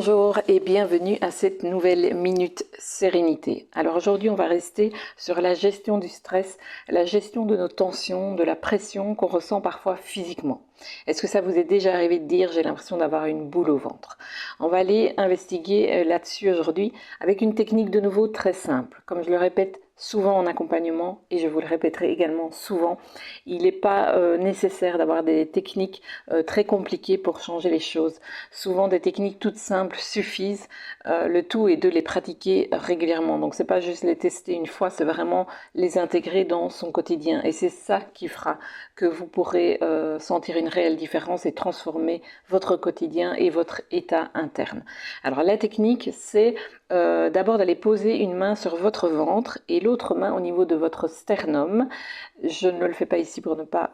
Bonjour et bienvenue à cette nouvelle Minute Sérénité. Alors aujourd'hui on va rester sur la gestion du stress, la gestion de nos tensions, de la pression qu'on ressent parfois physiquement. Est-ce que ça vous est déjà arrivé de dire j'ai l'impression d'avoir une boule au ventre? On va aller investiguer là-dessus aujourd'hui avec une technique de nouveau très simple. Comme je le répète souvent en accompagnement et je vous le répéterai également souvent, il n'est pas nécessaire d'avoir des techniques très compliquées pour changer les choses. Souvent des techniques toutes simples suffisent, le tout est de les pratiquer régulièrement. Donc c'est pas juste les tester une fois, c'est vraiment les intégrer dans son quotidien et c'est ça qui fera que vous pourrez sentir une réelle différence et transformer votre quotidien et votre état interne. Alors la technique c'est d'abord d'aller poser une main sur votre ventre et l'autre main au niveau de votre sternum. Je ne le fais pas ici pour ne pas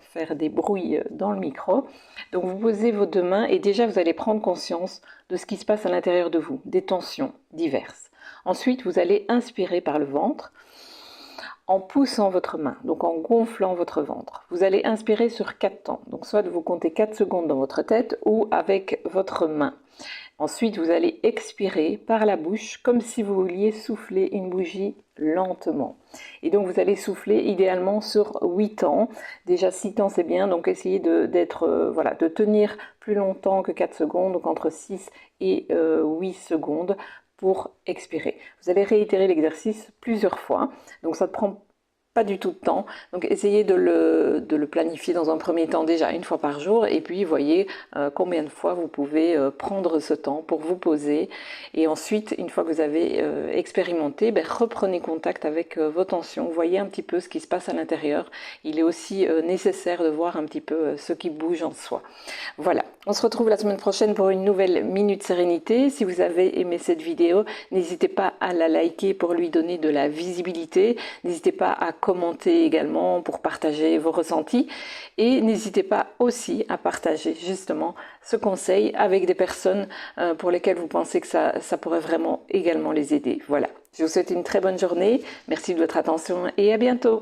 faire des bruits dans le micro. Donc vous posez vos deux mains et déjà vous allez prendre conscience de ce qui se passe à l'intérieur de vous, des tensions diverses. Ensuite vous allez inspirer par le ventre en poussant votre main, donc en gonflant votre ventre. Vous allez inspirer sur 4 temps, donc soit vous comptez 4 secondes dans votre tête ou avec votre main. Ensuite, vous allez expirer par la bouche comme si vous vouliez souffler une bougie lentement. Et donc, vous allez souffler idéalement sur 8 temps. Déjà, 6 temps, c'est bien. Donc, essayez de tenir plus longtemps que 4 secondes, donc entre 6 et 8 secondes pour expirer. Vous allez réitérer l'exercice plusieurs fois. Donc, ça ne prend pas du tout de temps, donc essayez de le planifier dans un premier temps déjà une fois par jour et puis voyez combien de fois vous pouvez prendre ce temps pour vous poser et ensuite une fois que vous avez expérimenté, reprenez contact avec vos tensions, voyez un petit peu ce qui se passe à l'intérieur. Il est aussi nécessaire de voir un petit peu ce qui bouge en soi. Voilà, on se retrouve la semaine prochaine pour une nouvelle Minute Sérénité. Si vous avez aimé cette vidéo, n'hésitez pas à la liker pour lui donner de la visibilité, n'hésitez pas à commenter également pour partager vos ressentis et n'hésitez pas aussi à partager justement ce conseil avec des personnes pour lesquelles vous pensez que ça pourrait vraiment également les aider. Voilà, je vous souhaite une très bonne journée, merci de votre attention et à bientôt.